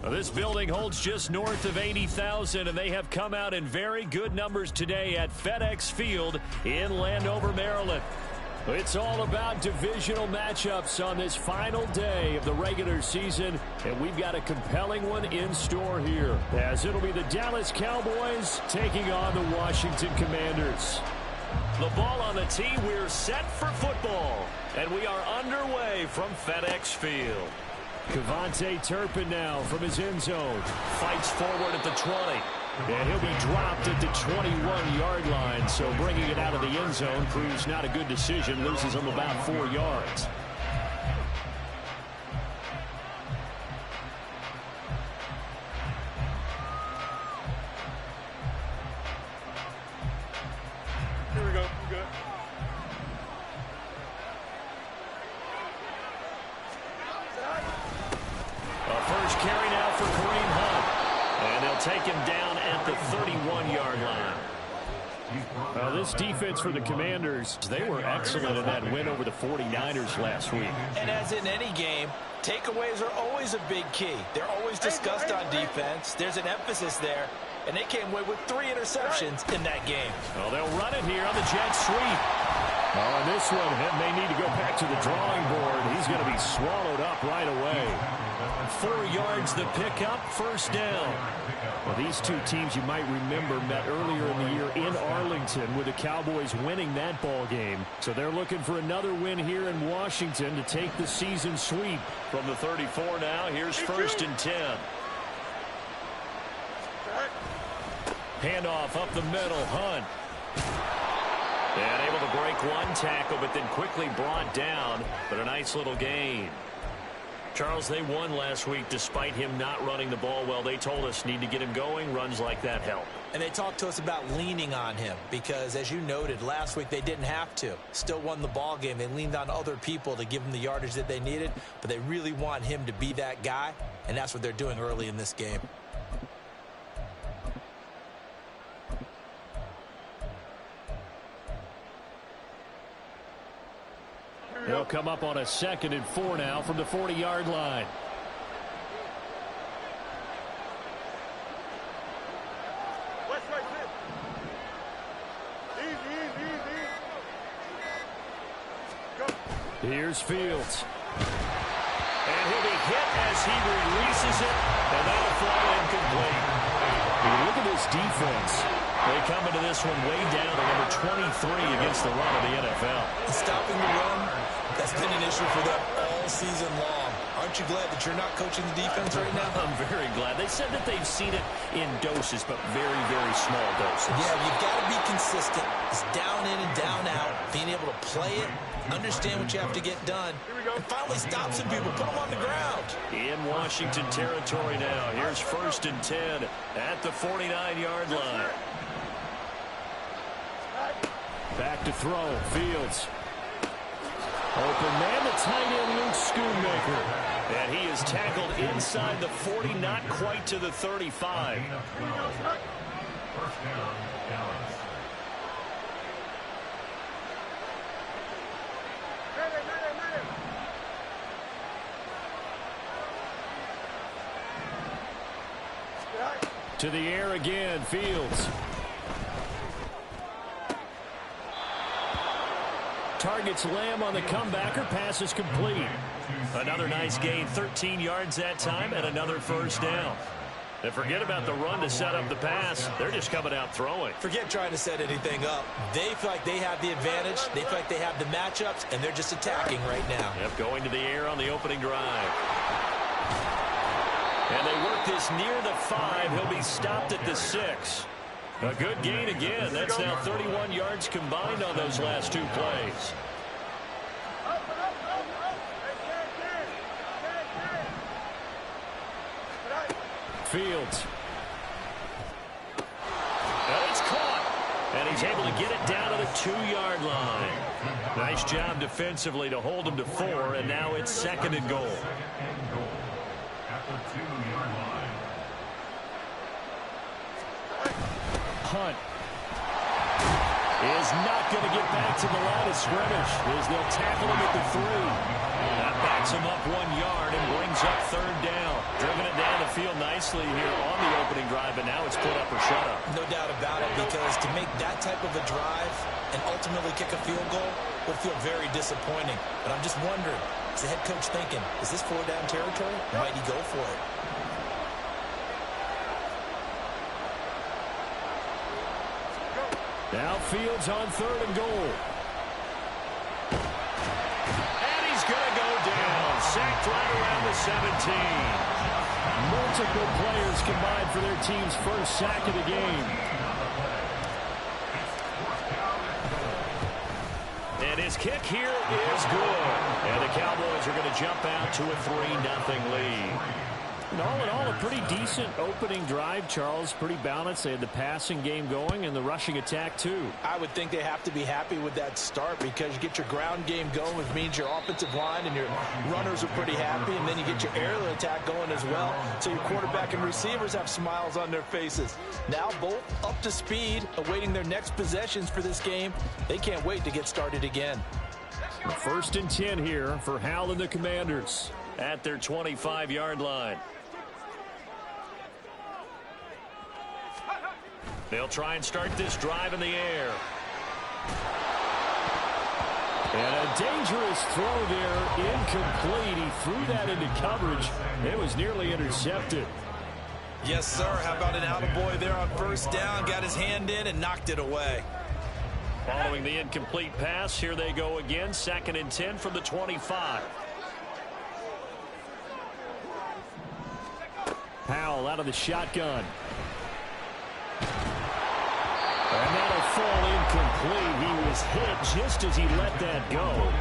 Well, this building holds just north of 80,000, and they have come out in very good numbers today at FedEx Field in Landover, Maryland. It's all about divisional matchups on this final day of the regular season, and we've got a compelling one in store here, as it'll be the Dallas Cowboys taking on the Washington Commanders. The ball on the tee, we're set for football, and we are underway from FedEx Field. Cavante Turpin now from his end zone. Fights forward at the 20. And he'll be dropped at the 21-yard line. So bringing it out of the end zone proves not a good decision. Loses him about 4 yards. Here we go. We're good. First carry now for Kareem Hunt. And they'll take him down at the 31-yard line. Well, this defense for the Commanders, they were excellent in that win over the 49ers last week. And as in any game, takeaways are always a big key. They're always discussed on defense. There's an emphasis there. And they came away with 3 interceptions in that game. Well, they'll run it here on the jet sweep. Oh, and this one may need to go back to the drawing board. He's going to be swallowed up right away. 4 yards the pickup, first down. Well, these two teams you might remember met earlier in the year in Arlington with the Cowboys winning that ball game. So they're looking for another win here in Washington to take the season sweep. From the 34 now, here's first and 10. Handoff up the middle, Hunt. And able to break one tackle, but then quickly brought down. But a nice little gain. Charles, they won last week despite him not running the ball well. They told us need to get him going. Runs like that help. And they talked to us about leaning on him because, as you noted, last week they didn't have to. Still won the ball game. They leaned on other people to give them the yardage that they needed, but they really want him to be that guy, and that's what they're doing early in this game. They'll come up on a 2nd and 4 now from the 40-yard line. Here's Fields. And he'll be hit as he releases it, and that'll fly incomplete. Look at this defense. They come into this one way down to number 23 against the run of the NFL. Stopping the run, that's been an issue for them all season long. Aren't you glad that you're not coaching the defense right now? I'm very glad. They said that they've seen it in doses, but very, very small doses. Yeah, you've got to be consistent. It's down in and down out. Being able to play it, understand what you have to get done, and finally stop some people, put them on the ground. In Washington territory now. Here's first and 10 at the 49-yard line. Back to throw. Fields. Open man, the tight end, Luke Schoonmaker. And he is tackled inside the 40, not quite to the 35. To the air again, Fields. Targets Lamb on the comebacker. Pass is complete. Another nice gain, 13 yards that time, and another first down. And forget about the run to set up the pass. They're just coming out throwing. Forget trying to set anything up. They feel like they have the advantage. They feel like they have the matchups, and they're just attacking right now. Yep, going to the air on the opening drive. And they work this near the 5. He'll be stopped at the 6. A good gain again. That's now 31 yards combined on those last two plays. Fields. And it's caught. And he's able to get it down to the 2-yard line. Nice job defensively to hold him to 4, and now it's 2nd and goal. Hunt is not going to get back to the line of scrimmage as they'll tackle him at the 3. That backs him up 1 yard and brings up 3rd down. Driven it down the field nicely here on the opening drive, but now it's put up or shut up. No doubt about it, because to make that type of a drive and ultimately kick a field goal would feel very disappointing. But I'm just wondering, is the head coach thinking, is this 4-down territory? Might he go for it? Now Fields on 3rd and goal. And he's going to go down. Sacked right around the 17. Multiple players combined for their team's first sack of the game. And his kick here is good. And the Cowboys are going to jump out to a 3-0 lead. And all in all, a pretty decent opening drive, Charles. Pretty balanced. They had the passing game going and the rushing attack, too. I would think they have to be happy with that start, because you get your ground game going, which means your offensive line and your runners are pretty happy, and then you get your aerial attack going as well. So your quarterback and receivers have smiles on their faces. Now both up to speed, awaiting their next possessions for this game. They can't wait to get started again. 1st and 10 here for Howell and the Commanders at their 25-yard line. They'll try and start this drive in the air. And a dangerous throw there, incomplete. He threw that into coverage. It was nearly intercepted. Yes, sir. How about an attaboy there on 1st down? Got his hand in and knocked it away. Following the incomplete pass, here they go again. 2nd and 10 from the 25. Howell out of the shotgun. And that'll fall incomplete. He was hit just as he let that go.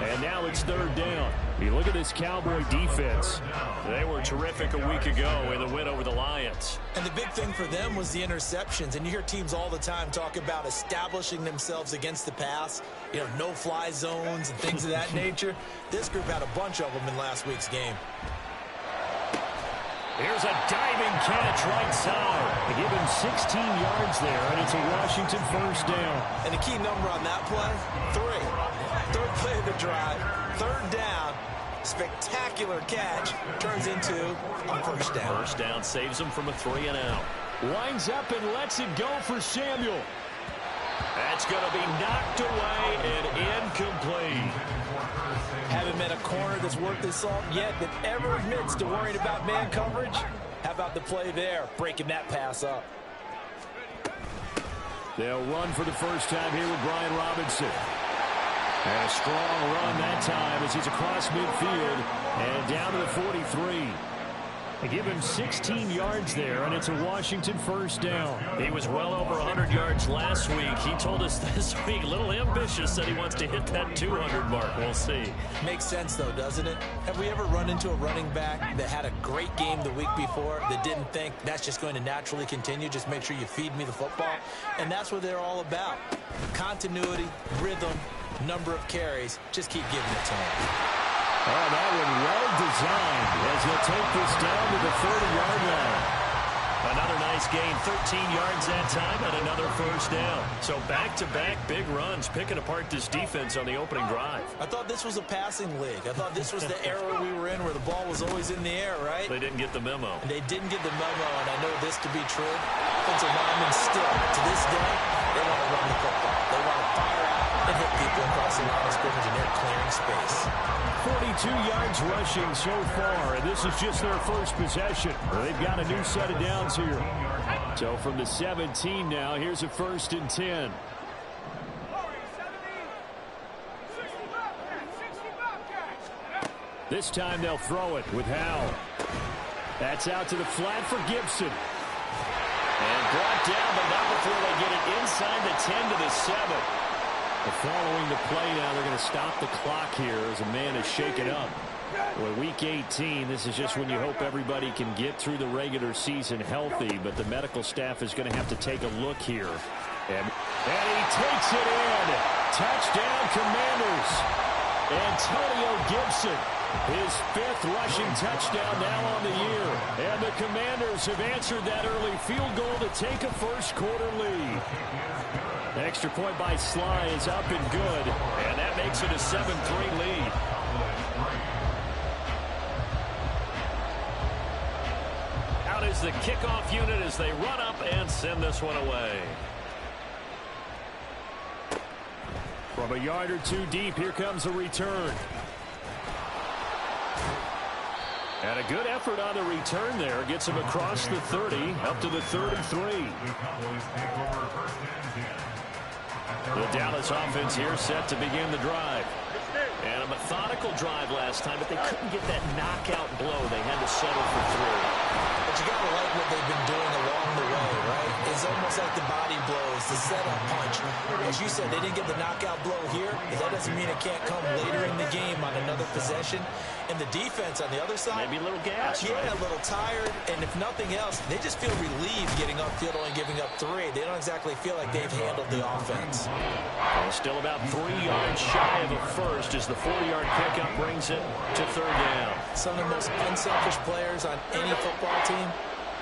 And now it's 3rd down. You look at this Cowboy defense. They were terrific a week ago in the win over the Lions. And the big thing for them was the interceptions. And you hear teams all the time talk about establishing themselves against the pass. You know, no-fly zones and things of that nature. This group had a bunch of them in last week's game. Here's a diving catch right side. They give him 16 yards there, and it's a Washington 1st down. And the key number on that play, 3. 3rd play of the drive, 3rd down. Spectacular catch turns into a 1st down. 1st down saves him from a 3-and-out. Winds up and lets it go for Samuel. That's going to be knocked away and incomplete. Haven't met a corner that's worth his salt yet that ever admits to worrying about man coverage. How about the play there, breaking that pass up? They'll run for the first time here with Brian Robinson. And a strong run that time as he's across midfield and down to the 43. They give him 16 yards there, and it's a Washington 1st down. He was well over 100 yards last week. He told us this week, a little ambitious, that he wants to hit that 200 mark. We'll see. Makes sense, though, doesn't it? Have we ever run into a running back that had a great game the week before that didn't think that's just going to naturally continue? Just make sure you feed me the football. And that's what they're all about. Continuity, rhythm, number of carries. Just keep giving it to him. Oh, that one well designed as he'll take this down to the 30-yard line. Another nice gain, 13 yards that time, and another 1st down. So back-to-back big runs, picking apart this defense on the opening drive. I thought this was a passing league. I thought this was the era we were in where the ball was always in the air, right? They didn't get the memo. And they didn't get the memo, and I know this to be true. Offensive linemen still, to this day, they want to run the football. They want to fire out and hit people across the line of scrimmage, and they're clearing space. 42 yards rushing so far, and this is just their first possession. They've got a new set of downs here. So from the 17 now, here's a 1st and 10. This time they'll throw it with Howell. That's out to the flat for Gibson. And brought down, but not before they get it inside the 10 to the 7. Following the play now, they're going to stop the clock here as a man is shaken up. Well, week 18, this is just when you hope everybody can get through the regular season healthy, but the medical staff is going to have to take a look here. And he takes it in. Touchdown, Commanders. Antonio Gibson, his 5th rushing touchdown now on the year. And the Commanders have answered that early field goal to take a first-quarter lead. The extra point by Sly is up and good, and that makes it a 7-3 lead. Out is the kickoff unit as they run up and send this one away. From a yard or two deep, here comes a return. And a good effort on the return there. Gets him across the 30, up to the 33. The Dallas offense here set to begin the drive. And a methodical drive last time, but they couldn't get that knockout blow. They had to settle for 3. But you got to like what they've been doing along the way, right? It's almost like the body blows, the setup punch. As you said, they didn't get the knockout blow here, but that doesn't mean it can't come later in the game on another possession. And the defense on the other side, maybe a little gas, yeah, right? A little tired. And if nothing else, they just feel relieved getting upfield, only giving up 3. They don't exactly feel like they've handled the offense. Well, still about 3 yards shy of a first as the 4-yard pickup brings it to 3rd down. Some of the most unselfish players on any football team,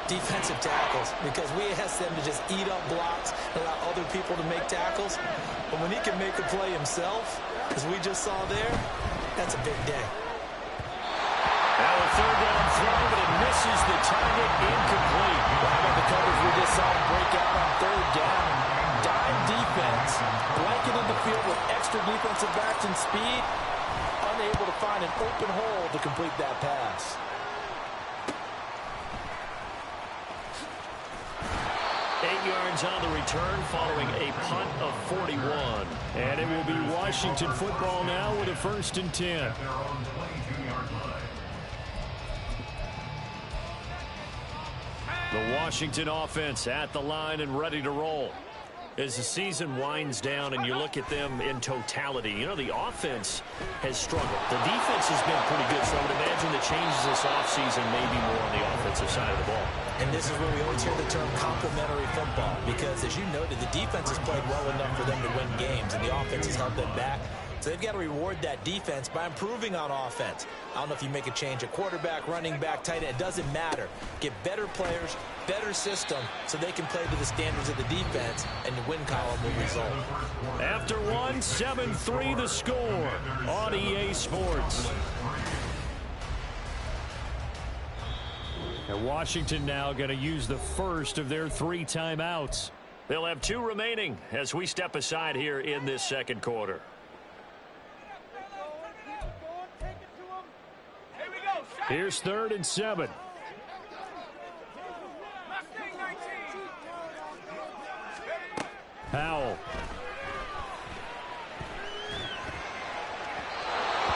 defensive tackles, because we ask them to just eat up blocks, allow other people to make tackles. But when he can make a play himself, as we just saw there, that's a big day. Now a 3rd down throw, but it misses the target, incomplete. How about the coverage we just saw him break out on 3rd down? Dime defense, blanketed the field with extra defensive backs and speed, unable to find an open hole to complete that pass. Yards on the return following a punt of 41. And it will be Washington football now with a 1st and 10. The Washington offense at the line and ready to roll. As the season winds down and you look at them in totality, you know, the offense has struggled. The defense has been pretty good, so I would imagine the changes this offseason may be more on the offensive side of the ball. And this is where we always hear the term complementary football, because as you noted, the defense has played well enough for them to win games, and the offense has held them back. So they've got to reward that defense by improving on offense. I don't know if you make a change at quarterback, running back, tight end. It doesn't matter. Get better players, better system, so they can play to the standards of the defense, and the win column will result. After 1, 7-3 the score on EA Sports. And Washington now going to use the first of their 3 timeouts. They'll have 2 remaining as we step aside here in this 2nd quarter. Here's 3rd and 7. Powell.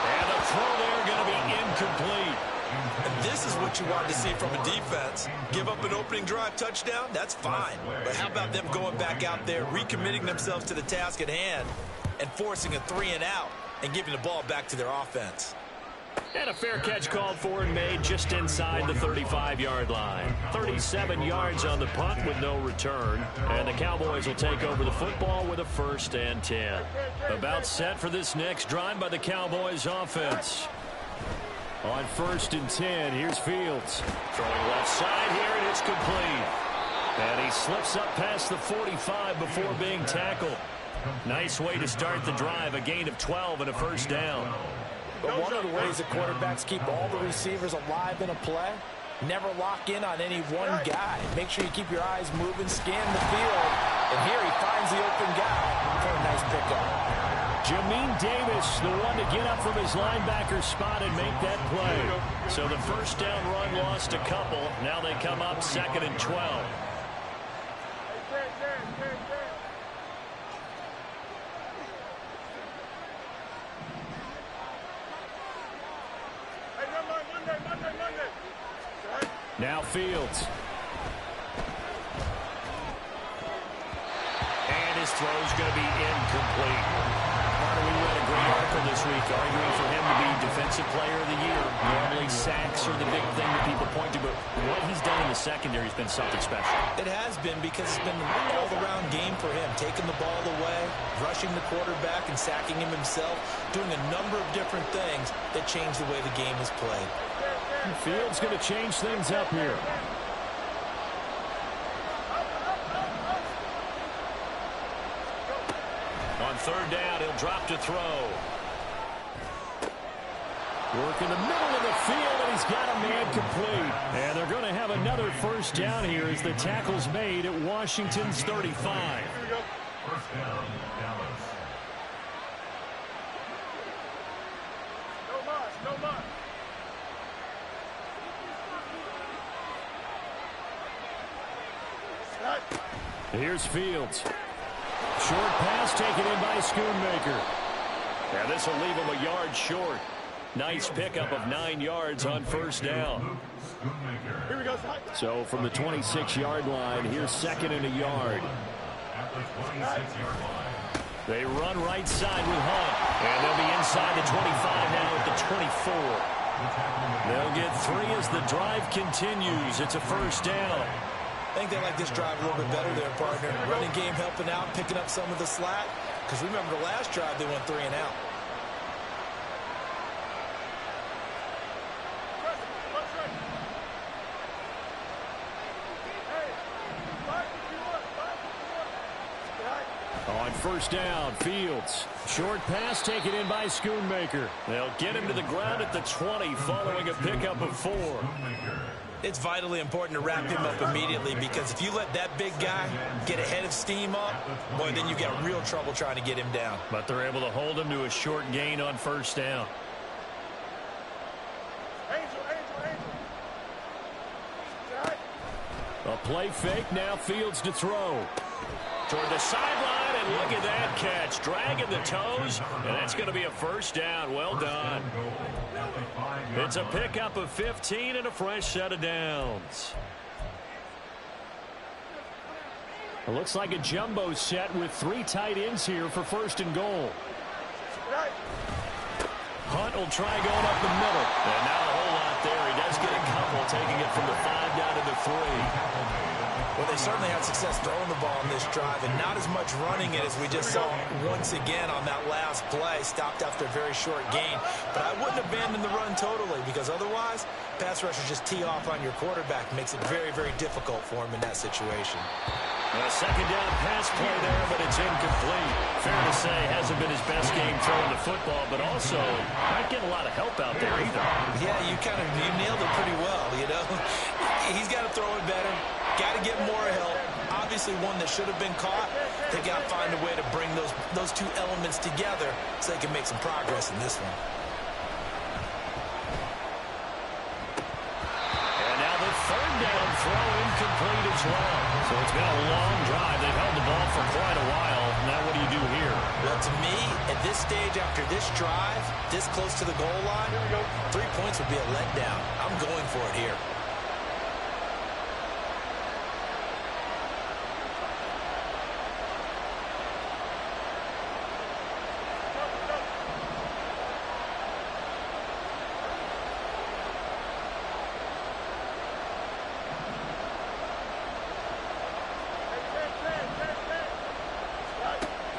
And the throw there going to be incomplete. And this is what you want to see from a defense. Give up an opening drive touchdown, that's fine. But how about them going back out there, recommitting themselves to the task at hand, and forcing a 3-and-out and giving the ball back to their offense. And a fair catch called for and made just inside the 35-yard line. 37 yards on the punt with no return. And the Cowboys will take over the football with a 1st and 10. About set for this next drive by the Cowboys offense. On 1st and 10, here's Fields. Throwing left side here, and it's complete. And he slips up past the 45 before being tackled. Nice way to start the drive, a gain of 12 and a 1st down. But one of the ways that quarterbacks keep all the receivers alive in a play, never lock in on any one guy. Make sure you keep your eyes moving, scan the field, and here he finds the open guy for a nice pickup. Jamin Davis, the one to get up from his linebacker spot and make that play. So the 1st down run lost a couple. Now they come up 2nd and 12. Now Fields. his throw is going to be incomplete. Carter, we read a great article this week arguing for him to be Defensive Player of the Year. Normally sacks are the big thing that people point to, but what he's done in the secondary has been something special. It has been, because it's been an all-around game for him, taking the ball away, rushing the quarterback and sacking him himself, doing a number of different things that change the way the game is played. Fields going to change things up here. On third down, he'll drop to throw. Work in the middle of the field, and he's got a man complete. And they're going to have another first down here as the tackle's made at Washington's 35. First down, Dallas. No much. Here's Fields. Short pass taken in by Schoonmaker. Now this will leave him a yard short. Nice pickup of 9 yards on first down. Here we go. So from the 26-yard line, here's second and a yard. They run right side with Hunt. And they'll be inside the 25 now at the 24. They'll get 3 as the drive continues. It's a first down. I think they like this drive a little bit better there, partner. Running game helping out, picking up some of the slack. Because remember, the last drive, they went 3 and out. On first down, Fields. Short pass taken in by Schoonmaker. They'll get him to the ground at the 20 following a pickup of 4. It's vitally important to wrap him up immediately, because if you let that big guy get ahead of steam up, boy, then you've got real trouble trying to get him down. But they're able to hold him to a short gain on first down. A play fake, now Fields to throw. Toward the sideline, and look at that catch. Dragging the toes, and that's going to be a first down. Well done. It's a pickup of 15 and a fresh set of downs. It looks like a jumbo set with 3 tight ends here for first and goal. Hunt will try going up the middle. And not a whole lot there. He does get a couple, taking it from the 5 down to the 3. Well, they certainly had success throwing the ball on this drive, and not as much running it as we just saw once again on that last play. Stopped after a very short gain. But I wouldn't abandon the run totally, because otherwise, pass rushers just tee off on your quarterback. Makes it very, very difficult for him in that situation. A second down pass play there, but it's incomplete. Fair to say, hasn't been his best game throwing the football, but also not getting a lot of help out there either. Yeah, you nailed it pretty well, you know. He's got to throw it better. Got to get more help. Obviously one that should have been caught. They got to find a way to bring those 2 elements together so they can make some progress in this one. And now the third down throw incomplete as well. So it's been a long drive. They've held the ball for quite a while. Now what do you do here? Well, to me, at this stage after this drive, this close to the goal line, 3 points would be a letdown. I'm going for it here.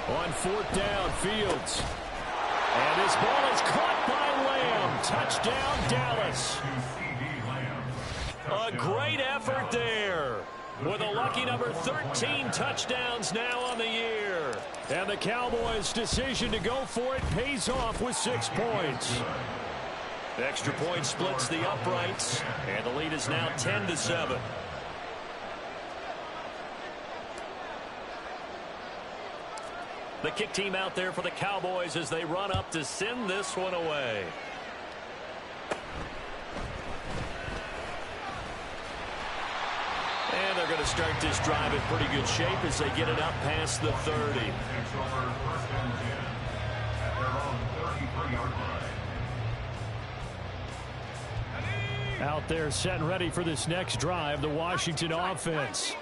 On fourth down, Fields. And this ball is caught by Lamb. Touchdown, Dallas. A great effort there. With a lucky number 13 touchdowns now on the year. And the Cowboys' decision to go for it pays off with 6 points. The extra point splits the uprights. And the lead is now 10-7. The kick team out there for the Cowboys as they run up to send this one away. And they're going to start this drive in pretty good shape as they get it up past the 30. Out there set and ready for this next drive, the Washington offense.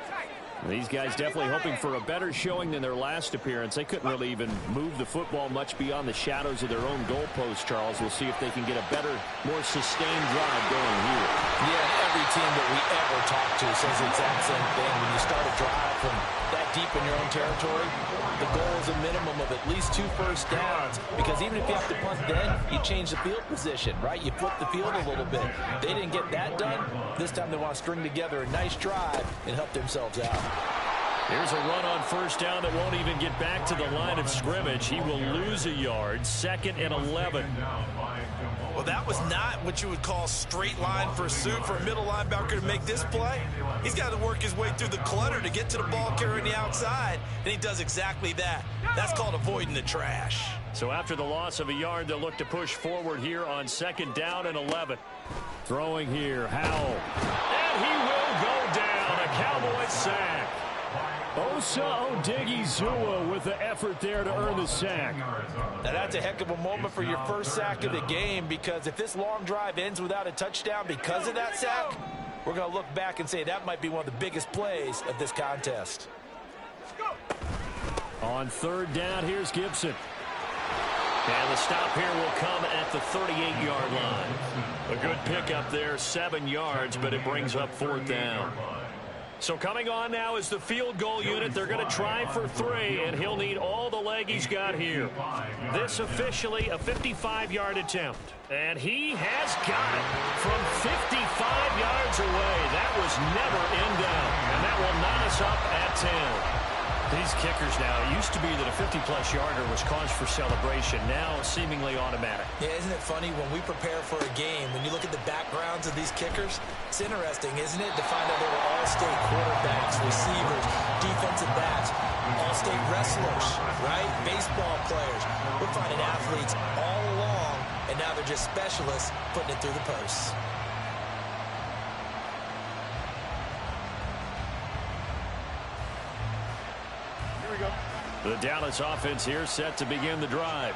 These guys definitely hoping for a better showing than their last appearance. They couldn't really even move the football much beyond the shadows of their own goalpost, Charles. We'll see if they can get a better, more sustained drive going here. Yeah, every team that we ever talk to says the exact same thing. When you start a drive from that deep in your own territory, the goal is a minimum of at least 2 first downs, because even if you have to punt then, you change the field position, right? You flip the field a little bit. They didn't get that done. This time they want to string together a nice drive and help themselves out. Here's a run on first down that won't even get back to the line of scrimmage. He will lose a yard. 2nd and 11. Well, that was not what you would call straight line pursuit for a middle linebacker to make this play. He's got to work his way through the clutter to get to the ball carrier on the outside, and he does exactly that. That's called avoiding the trash. So after the loss of a yard, they'll look to push forward here on 2nd down and 11. Throwing here, Howell. And he will go down. A Cowboys sack. Osa Odighizuwa with the effort there to earn the sack. Now that's a heck of a moment for your first sack of the game, because if this long drive ends without a touchdown because of that sack, we're going to look back and say that might be one of the biggest plays of this contest. On 3rd down, here's Gibson. And the stop here will come at the 38-yard line. A good pickup there, 7 yards, but it brings up 4th down. So coming on now is the field goal unit. They're going to try for 3, and he'll need all the leg he's got here. This officially a 55-yard attempt. And he has got it from 55 yards away. That was never in down. And that will knot us up at 10. These kickers now, it used to be that a 50-plus yarder was cause for celebration. Now seemingly automatic. Yeah, isn't it funny when we prepare for a game, when you look at the backgrounds of these kickers, it's interesting, isn't it, to find out they were all-state quarterbacks, receivers, defensive backs, all-state wrestlers, right? Baseball players. We're finding athletes all along, and now they're just specialists putting it through the posts. The Dallas offense here set to begin the drive.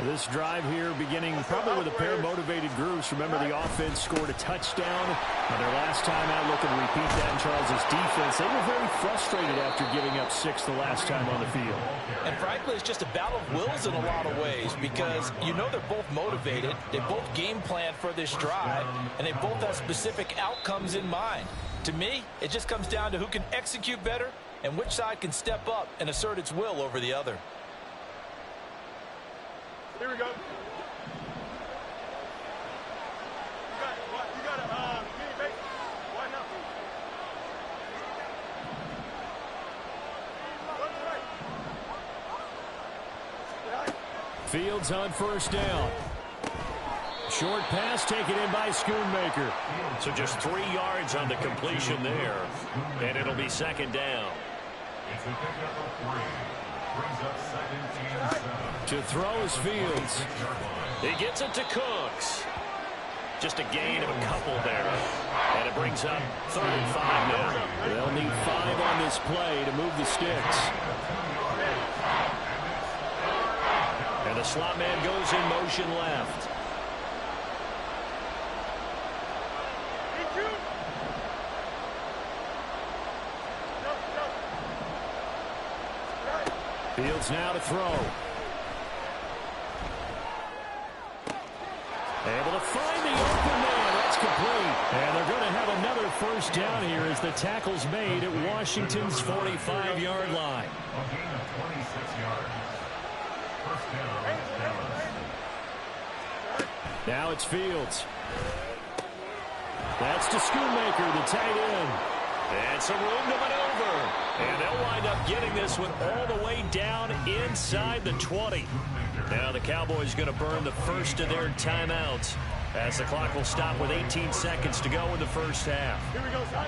This drive here beginning probably with a pair of motivated groups. Remember, the offense scored a touchdown on their last time out, looking to repeat that in Charles's defense. They were very frustrated after giving up 6 the last time on the field. And frankly, it's just a battle of wills in a lot of ways, because you know they're both motivated, they both game plan for this drive, and they both have specific outcomes in mind. To me, it just comes down to who can execute better and which side can step up and assert its will over the other. Here we go. Fields on first down. Short pass taken in by Schoonmaker. So just 3 yards on the completion there. And it'll be 2nd down. To throw is Fields. He gets it to Cooks. Just a gain of a couple there. And it brings up 3rd and 5 now. They'll need 5 on this play to move the sticks. And the slot man goes in motion left. Fields now to throw. Able to find the open man. That's complete. And they're going to have another first down here as the tackle's made at Washington's 45-yard line. Now it's Fields. That's to Schoonmaker, the tight end. And some room to maneuver. And they'll wind up getting this one all the way down inside the 20. Now the Cowboys going to burn the first of their timeouts as the clock will stop with 18 seconds to go in the first half.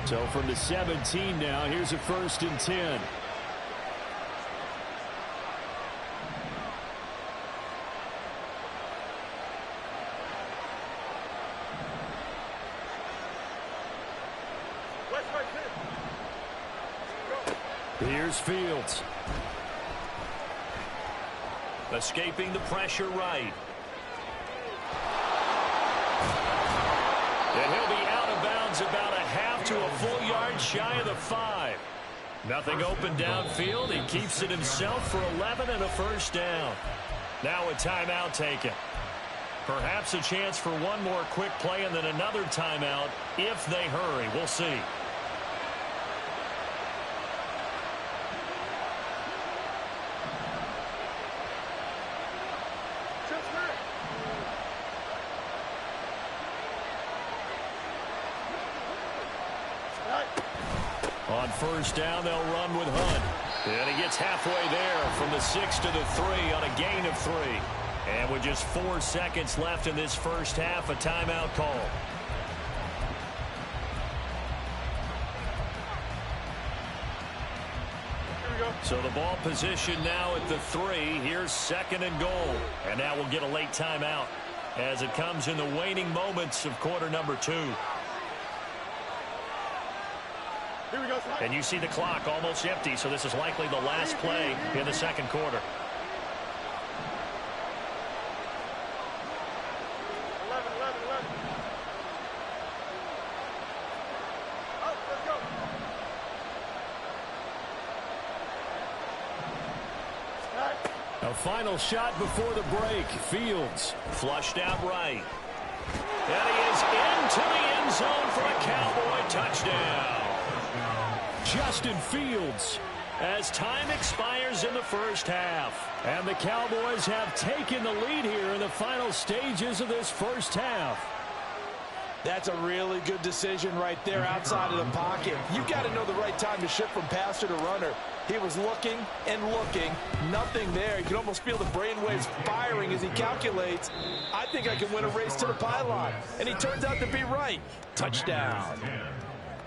So from the 17 now, here's a 1st and 10. Here's Fields. Escaping the pressure right. And he'll be out of bounds about a half to a full yard shy of the 5. Nothing open downfield. He keeps it himself for 11 and a first down. Now a timeout taken. Perhaps a chance for one more quick play and then another timeout if they hurry. We'll see. On first down, they'll run with Hunt. And he gets halfway there from the 6 to the 3 on a gain of 3. And with just 4 seconds left in this first half, a timeout call. So the ball position now at the 3. Here's 2nd and goal. And now we'll get a late timeout as it comes in the waning moments of quarter number 2. Here we go. And you see the clock almost empty, so this is likely the last play in the second quarter. 11. Oh, let's go. A final shot before the break. Fields flushed out right. And he is into the end zone for a Cowboy touchdown. Justin Fields, as time expires in the first half. And the Cowboys have taken the lead here in the final stages of this first half. That's a really good decision right there outside of the pocket. You've got to know the right time to shift from passer to runner. He was looking and looking, nothing there. You can almost feel the brainwaves firing as he calculates, I think I can win a race to the pylon. And he turns out to be right. Touchdown.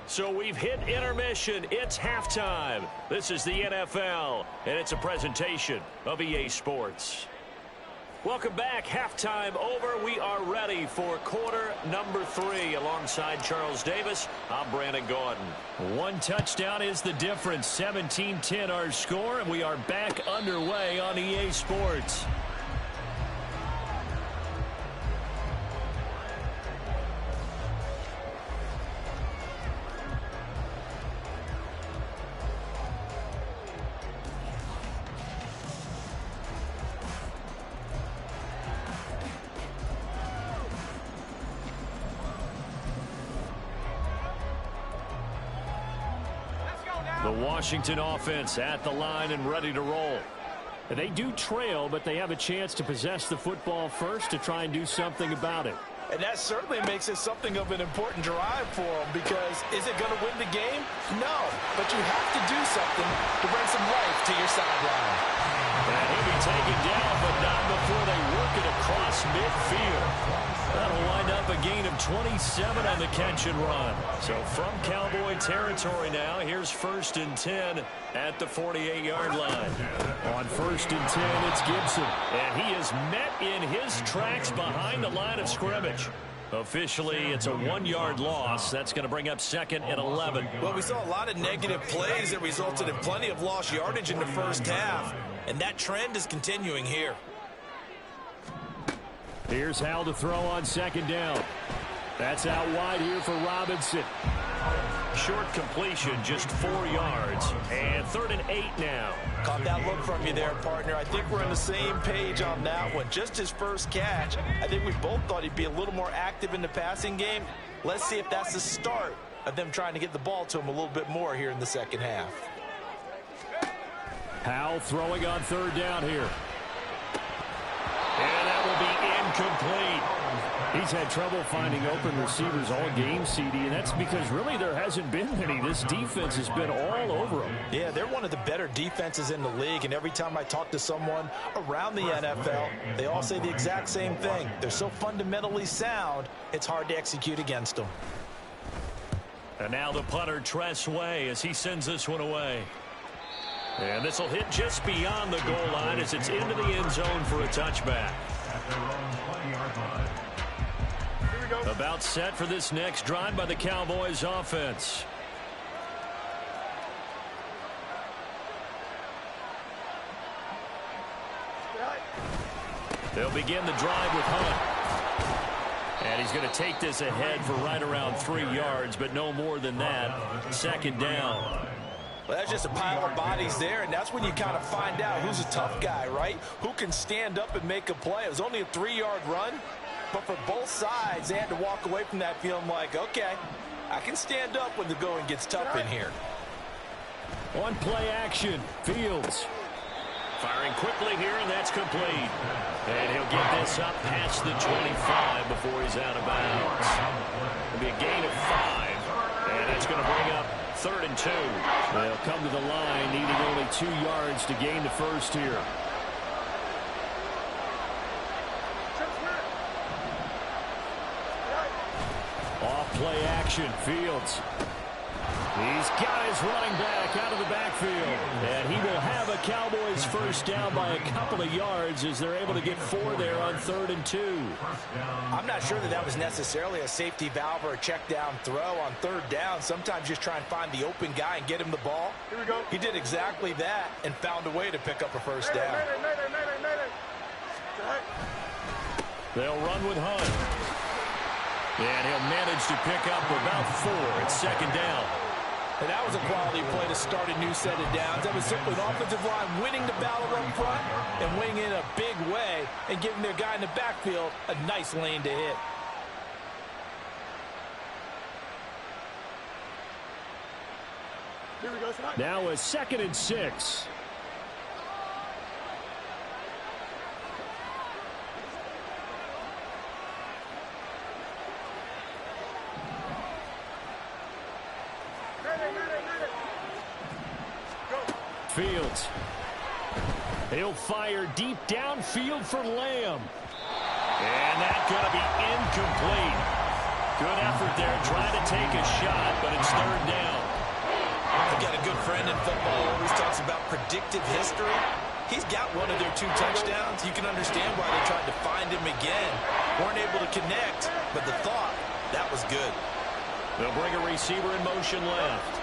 So we've hit intermission. It's halftime. This is the NFL, and it's a presentation of EA Sports. Welcome back. Halftime over. We are ready for quarter number 3. Alongside Charles Davis, I'm Brandon Gaudin. One touchdown is the difference. 17-10 our score, and we are back underway on EA Sports. The Washington offense at the line and ready to roll. They do trail, but they have a chance to possess the football first to try and do something about it. And that certainly makes it something of an important drive for them, because is it going to win the game? No, but you have to do something to bring some life to your sideline. And he'll be taken down, but not before they work it across midfield. That'll wind up a gain of 27 on the catch and run. So from Cowboy territory now, here's 1st and 10 at the 48-yard line. On 1st and 10, it's Gibson. And he is met in his tracks behind the line of scrimmage. Officially, it's a 1-yard loss. That's going to bring up 2nd and 11. Well, we saw a lot of negative plays that resulted in plenty of lost yardage in the first half. And that trend is continuing here. Here's Howell to throw on 2nd down. That's out wide here for Robinson. Short completion, just 4 yards. And 3rd and 8 now. Caught that look from you there, partner. I think we're on the same page on that one. Just his first catch. I think we both thought he'd be a little more active in the passing game. Let's see if that's the start of them trying to get the ball to him a little bit more here in the second half. Howell throwing on 3rd down here. And that will be incomplete. He's had trouble finding open receivers all game, CD, and that's because really there hasn't been any. This defense has been all over them. Yeah, they're one of the better defenses in the league, and every time I talk to someone around the NFL, they all say the exact same thing. They're so fundamentally sound, it's hard to execute against them. And now the punter, Tress Way, as he sends this one away. And this will hit just beyond the goal line as it's into the end zone for a touchback. About set for this next drive by the Cowboys offense. They'll begin the drive with Hunt. And he's going to take this ahead for right around 3 yards, but no more than that. 2nd down. Well, that's just a pile of bodies there, and that's when you kind of find out who's a tough guy, right? Who can stand up and make a play. It was only a 3-yard run, but for both sides, they had to walk away from that feeling like, okay, I can stand up when the going gets tough in here. On play action, Fields. Firing quickly here, and that's complete. And he'll get this up past the 25 before he's out of bounds. It'll be a gain of 5, and that's going to bring up 3rd and 2. They'll come to the line, needing only 2 yards to gain the first here. Off play action, Fields. He's got his running back out of the backfield. And he will have a Cowboys first down by a couple of yards as they're able to get 4 there on 3rd and 2. I'm not sure that was necessarily a safety valve or a check down throw on 3rd down. Sometimes just try and find the open guy and get him the ball. Here we go. He did exactly that and found a way to pick up a first down. They'll run with Hunt. And he'll manage to pick up about 4. It's 2nd down. And that was a quality play to start a new set of downs. That was simply an offensive line winning the battle up front and winning in a big way and giving their guy in the backfield a nice lane to hit. Here we go. Now a 2nd and 6. Fields. He'll fire deep downfield for Lamb. And that's going to be incomplete. Good effort there trying to take a shot, but it's 3rd down. I've got a good friend in football who always talks about predictive history. He's got one of their 2 touchdowns. You can understand why they tried to find him again. Weren't able to connect, but the thought, that was good. They'll bring a receiver in motion left.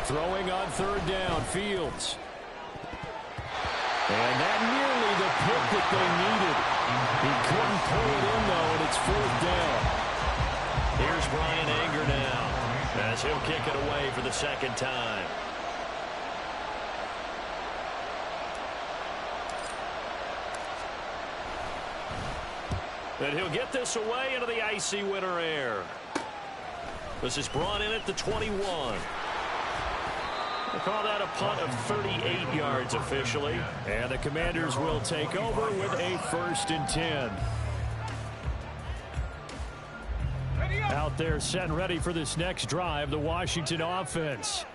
Throwing on 3rd down, Fields. And that nearly the pick that they needed. He couldn't pull it in, though, and it's 4th down. Here's Brian Anger now, as he'll kick it away for the 2nd time. And he'll get this away into the icy winter air. This is brought in at the 21. We'll call that a punt of 38 yards officially. And the Commanders will take over with a 1st and 10. Out there set and ready for this next drive, the Washington offense.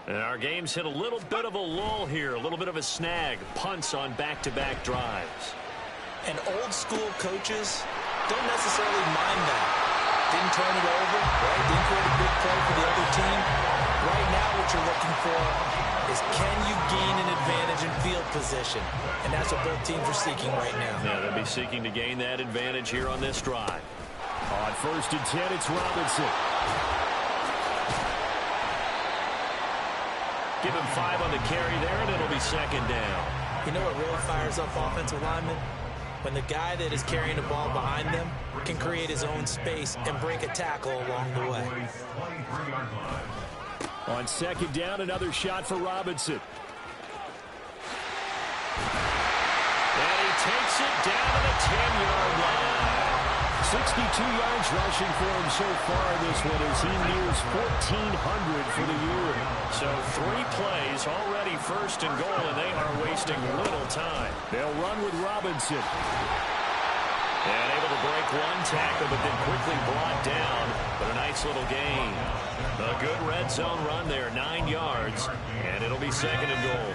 And our game's hit a little bit of a lull here, a little bit of a snag. Punts on back-to-back drives. And old school coaches don't necessarily mind that. Didn't turn it over, right? Didn't create a big play for the other team. Right now what you're looking for is can you gain an advantage in field position? And that's what both teams are seeking right now. Yeah, they'll be seeking to gain that advantage here on this drive. On 1st and 10, it's Robinson. Give him 5 on the carry there, and it'll be 2nd down. You know what really fires up offensive linemen? When the guy that is carrying the ball behind them can create his own space and break a tackle along the way. On 2nd down, another shot for Robinson. And he takes it down to the 10-yard line. 62 yards rushing for him so far this one as he nears 1,400 for the year. So 3 plays already 1st and goal, and they are wasting little time. They'll run with Robinson. And able to break 1 tackle, but then quickly brought down. But a nice little gain. A good red zone run there, 9 yards, and it'll be 2nd and goal.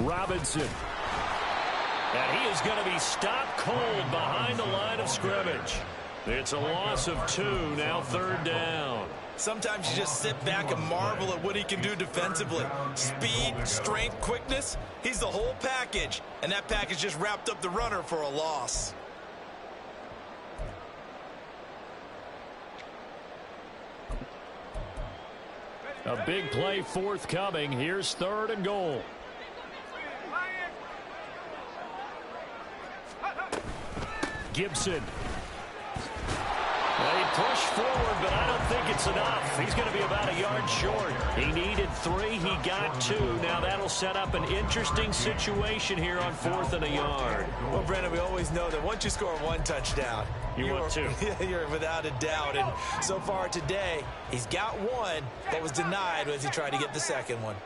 Robinson. And he is going to be stopped cold behind the line of scrimmage. It's a loss of 2, now 3rd down. Sometimes you just sit back and marvel at what he can do defensively. Speed, strength, quickness, he's the whole package. And that package just wrapped up the runner for a loss. A big play forthcoming. Here's 3rd and goal. Gibson. They push forward, but I don't think it's enough. He's going to be about a yard short. He needed 3. He got 2. Now that'll set up an interesting situation here on 4th and a yard. Well, Brandon, we always know that once you score 1 touchdown, you want 2. You're without a doubt. And so far today, he's got 1 that was denied as he tried to get the 2nd one.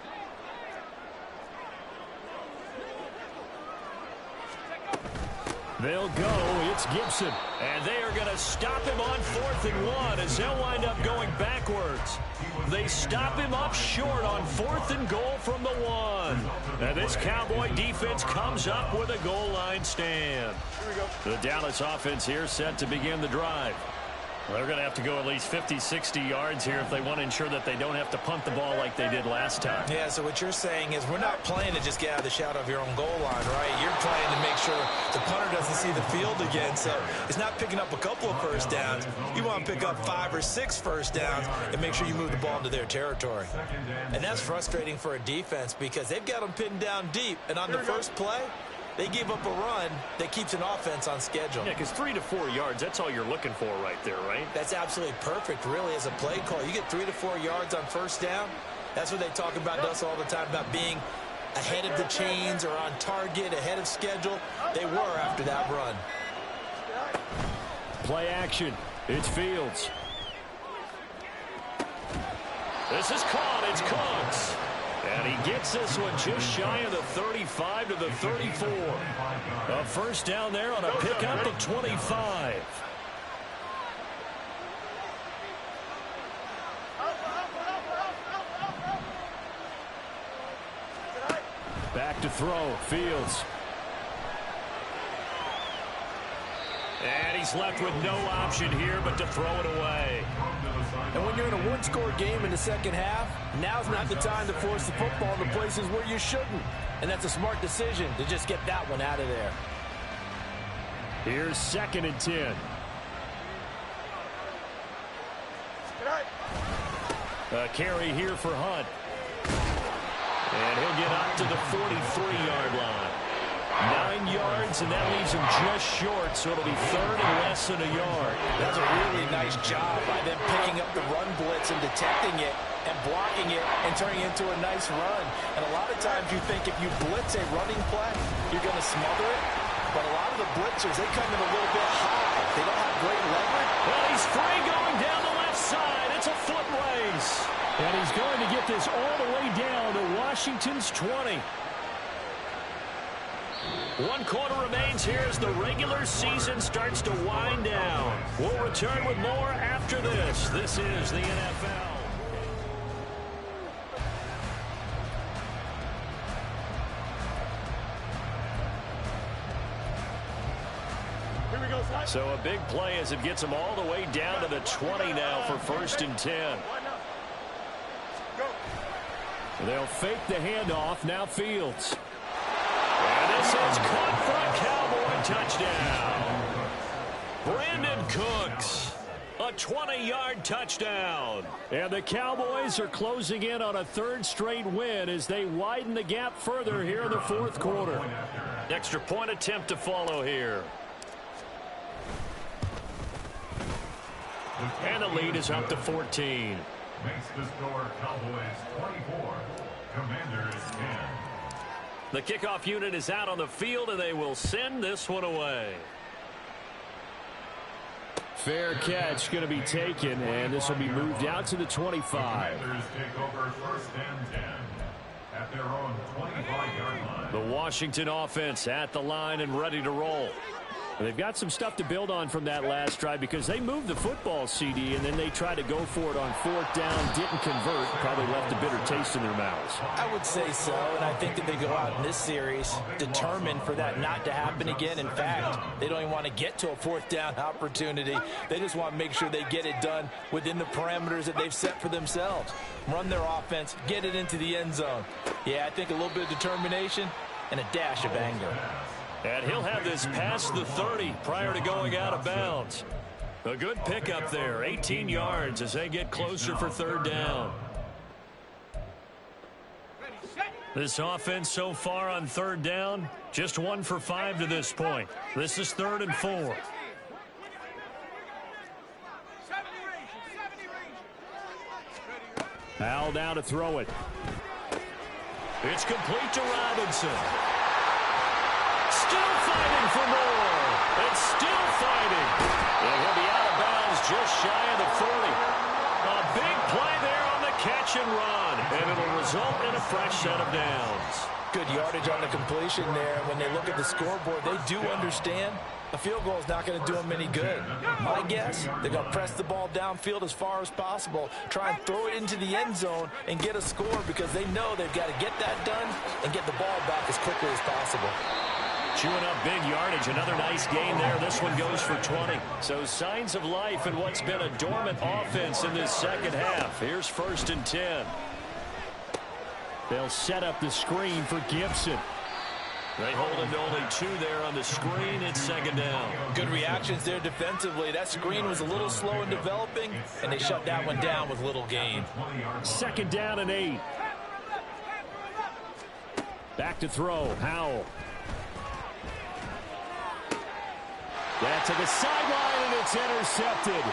They'll go. It's Gibson. And they are going to stop him on 4th and 1 as they'll wind up going backwards. They stop him up short on 4th and goal from the 1. And this Cowboy defense comes up with a goal line stand. Here we go. The Dallas offense here set to begin the drive. Well, they're going to have to go at least 50, 60 yards here if they want to ensure that they don't have to punt the ball like they did last time. Yeah, so what you're saying is we're not playing to just get out of the shadow of your own goal line, right? You're playing to make sure the punter doesn't see the field again. So it's not picking up a couple of first downs. You want to pick up 5 or 6 first downs and make sure you move the ball into their territory. And that's frustrating for a defense because they've got them pinned down deep. And on the first play, they give up a run that keeps an offense on schedule. Yeah, because 3 to 4 yards, that's all you're looking for right there, right? That's absolutely perfect, really, as a play call. You get 3 to 4 yards on first down. That's what they talk about to us all the time, about being ahead of the chains or on target, ahead of schedule. They were after that run. Play action. It's Fields. This is caught. It's Cooks. And he gets this one just shy of the 35 to the 34. A first down there on a pickup of 25. Back to throw. Fields. And he's left with no option here but to throw it away. And when you're in a one-score game in the second half, now's not the time to force the football into places where you shouldn't. And that's a smart decision to just get that one out of there. Here's 2nd and 10. A carry here for Hunt. And he'll get up to the 43-yard line. 9 yards, and that leaves him just short, so it'll be 3rd and less than a yard. That's a really nice job by them picking up the run blitz and detecting it and blocking it and turning it into a nice run. And a lot of times you think if you blitz a running play, you're going to smother it. But a lot of the blitzers, they come in a little bit high. They don't have great leverage. Well, he's free going down the left side. It's a foot race. And he's going to get this all the way down to Washington's 20. 1 quarter remains here as the regular season starts to wind down. We'll return with more after this. This is the NFL. Here we go, son. So a big play as it gets them all the way down to the 20 now for 1st and 10. They'll fake the handoff. Now Fields. And this is caught for a Cowboy touchdown. Brandon Cooks. A 20-yard touchdown. And the Cowboys are closing in on a 3rd straight win as they widen the gap further here in the 4th quarter. Extra point attempt to follow here. And the lead is up to 14. Makes the score Cowboys 24, Commanders 10. The kickoff unit is out on the field, and they will send this one away. Fair catch going to be taken, and this will be moved out to the 25. Commanders take over 1st and 10 at their own 25-yard line. The Washington offense at the line and ready to roll. They've got some stuff to build on from that last drive because they moved the football, CD, and then they tried to go for it on 4th down, didn't convert, probably left a bitter taste in their mouths. I would say so, and I think that they go out in this series determined for that not to happen again. In fact, they don't even want to get to a 4th down opportunity. They just want to make sure they get it done within the parameters that they've set for themselves. Run their offense, get it into the end zone. Yeah, I think a little bit of determination and a dash of anger. And he'll have this past the 30 prior to going out of bounds. A good pickup there, 18 yards as they get closer for 3rd down. This offense so far on third down, just 1 for 5 to this point. This is 3rd and 4. Al now to throw it. It's complete to Robinson. Still fighting for more. And still fighting. And he'll be out of bounds just shy of the 40. A big play there on the catch and run. And it'll result in a fresh set of downs. Good yardage on the completion there. When they look at the scoreboard, they do understand a field goal is not going to do them any good. My guess, they're going to press the ball downfield as far as possible, try and throw it into the end zone and get a score because they know they've got to get that done and get the ball back as quickly as possible. Chewing up big yardage. Another nice gain there. This one goes for 20. So signs of life in what's been a dormant offense in this second half. Here's 1st and 10. They'll set up the screen for Gibson. They hold him to only 2 there on the screen. It's 2nd down. Good reactions there defensively. That screen was a little slow in developing, and they shut that one down with little gain. 2nd down and 8. Back to throw. Howell. That to the sideline, and it's intercepted.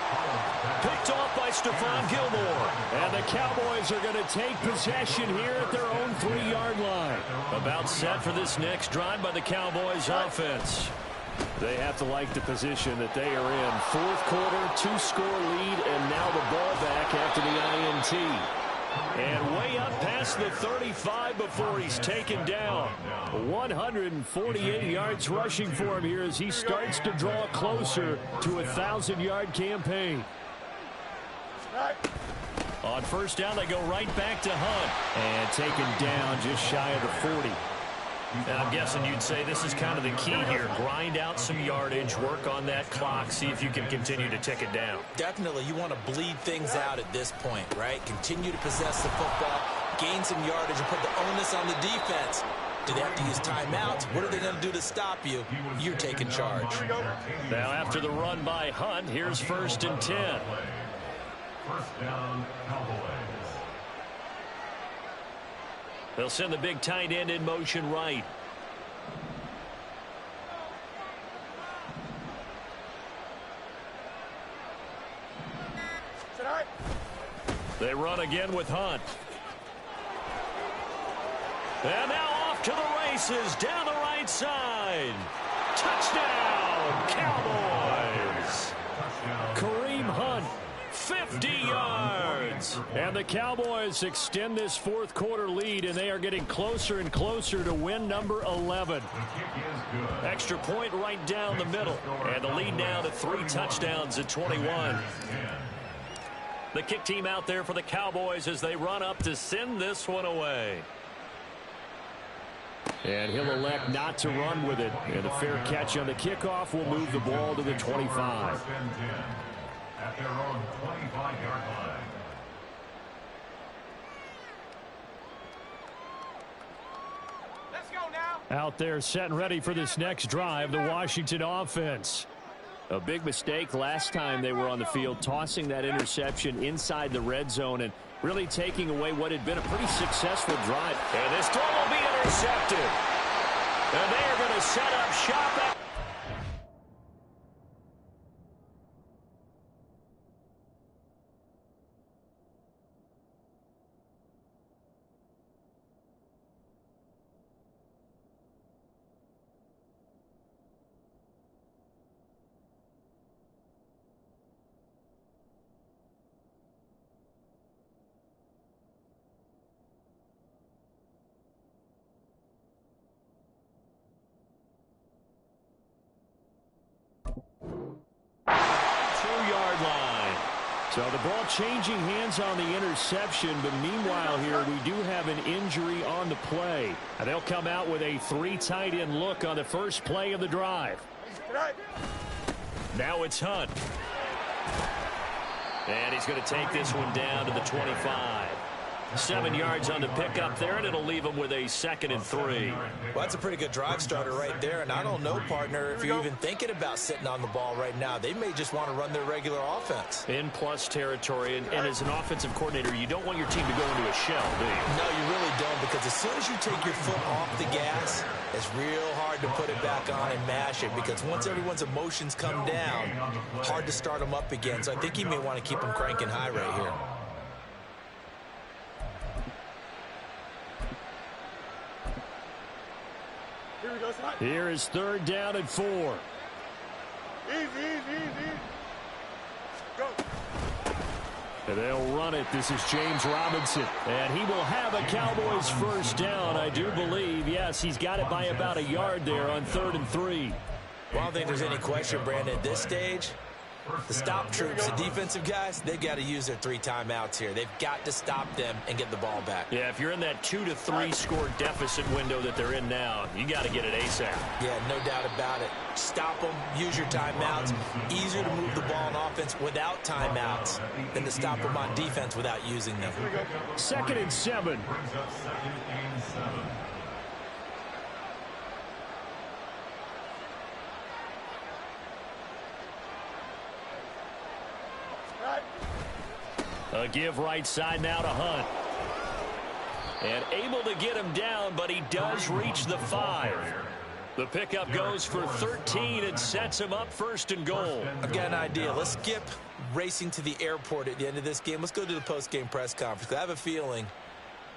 Picked off by Stephon Gilmore. And the Cowboys are going to take possession here at their own 3-yard line. About set for this next drive by the Cowboys offense. They have to like the position that they are in. 4th quarter, 2-score lead, and now the ball back after the INT. And way up past the 35 before he's taken down. 148 yards rushing for him here as he starts to draw closer to a 1,000-yard campaign. On 1st down, they go right back to Hunt. And taken down just shy of the 40. And I'm guessing you'd say this is kind of the key here. Grind out some yardage, work on that clock, see if you can continue to tick it down. Definitely, you want to bleed things out at this point, right? Continue to possess the football, gain some yardage, and put the onus on the defense. Do they have to use timeouts? What are they going to do to stop you? You're taking charge. Now after the run by Hunt, here's 1st and 10. 1st down, Cowboys. They'll send the big tight end in motion right. They run again with Hunt. And now off to the races down the right side. Touchdown, Cowboys. Kareem Hunt, 50 yards. And the Cowboys extend this 4th quarter lead, and they are getting closer and closer to win number 11. Extra point right down the middle. And the lead now to 3 touchdowns at 21. The kick team out there for the Cowboys as they run up to send this one away. And he'll elect not to run with it. And a fair catch on the kickoff will move the ball to the 25. At their own 25-yard line. Let's go now. Out there set and ready for this next drive, the Washington offense. A big mistake last time they were on the field, tossing that interception inside the red zone and really taking away what had been a pretty successful drive. And this throw will be intercepted. And they are going to set up shop at So the ball changing hands on the interception, but meanwhile here we do have an injury on the play. And they'll come out with a 3 tight end look on the first play of the drive. Now it's Hunt. And he's going to take this one down to the 25. 7 yards on the pickup there, and it'll leave them with a 2nd and 3. Well, that's a pretty good drive starter right there, and I don't know, partner, if you're even thinking about sitting on the ball right now. They may just want to run their regular offense. In plus territory, and as an offensive coordinator, you don't want your team to go into a shell, do you? No, you really don't, because as soon as you take your foot off the gas, it's real hard to put it back on and mash it, because once everyone's emotions come down, hard to start them up again. So I think you may want to keep them cranking high right here. Here is 3rd down and 4. Easy. Go. And they'll run it. This is James Robinson. And he will have a Cowboys 1st down, I do believe. Yes, he's got it by about a yard there on 3rd and 3. Well, I don't think there's any question, Brandon, at this stage. The stop troops, the defensive guys, they've got to use their 3 timeouts here. They've got to stop them and get the ball back. Yeah, if you're in that 2 to 3 score deficit window that they're in now, you got to get it ASAP. Yeah, no doubt about it. Stop them, use your timeouts. Easier to move the ball on offense without timeouts than to stop them on defense without using them. 2nd and 7. A give right side now to Hunt. And able to get him down, but he does reach the 5. The pickup goes for 13 and sets him up 1st and goal. I've got an idea. Let's skip racing to the airport at the end of this game. Let's go to the post-game press conference. I have a feeling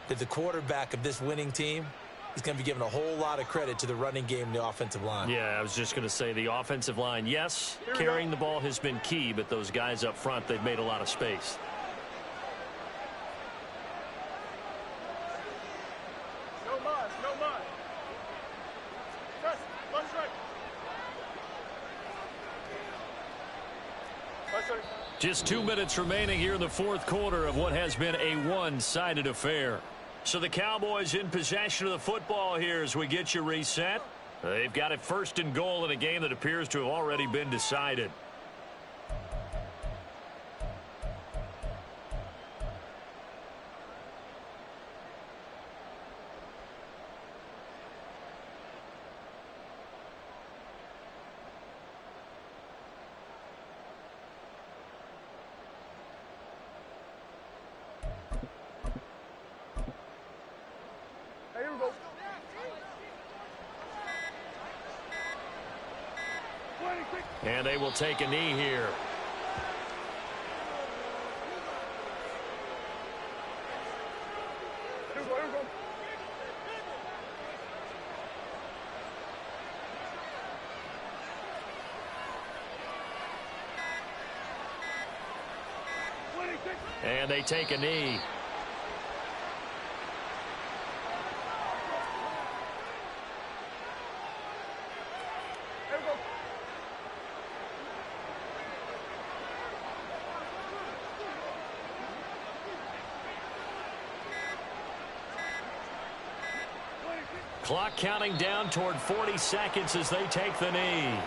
that the quarterback of this winning team is going to be given a whole lot of credit to the running game and the offensive line. Yeah, I was just going to say the offensive line, yes, carrying the ball has been key, but those guys up front, they've made a lot of space. Just 2 minutes remaining here in the 4th quarter of what has been a one-sided affair. So the Cowboys in possession of the football here as we get you reset. They've got it 1st and goal in a game that appears to have already been decided. And they will take a knee here. And they take a knee. Clock counting down toward 40 seconds as they take the knee.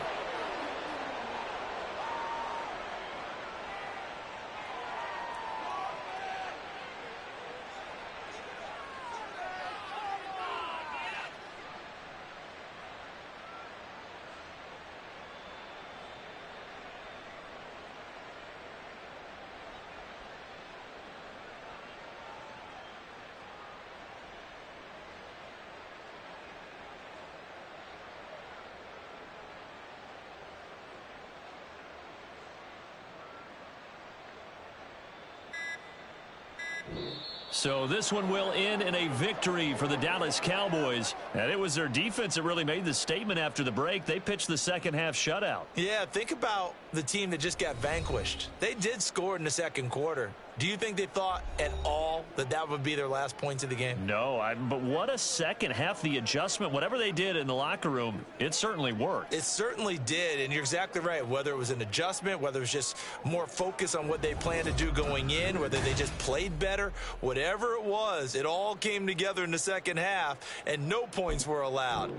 So this one will end in a victory for the Dallas Cowboys. And it was their defense that really made the statement after the break. They pitched the second half shutout. Yeah, think about the team that just got vanquished. They did score in the 2nd quarter. Do you think they thought at all that that would be their last points of the game? No, but what a second half. The adjustment, whatever they did in the locker room, it certainly worked. It certainly did, and you're exactly right. Whether it was an adjustment, whether it was just more focus on what they planned to do going in, whether they just played better, whatever it was, it all came together in the second half, and no points were allowed.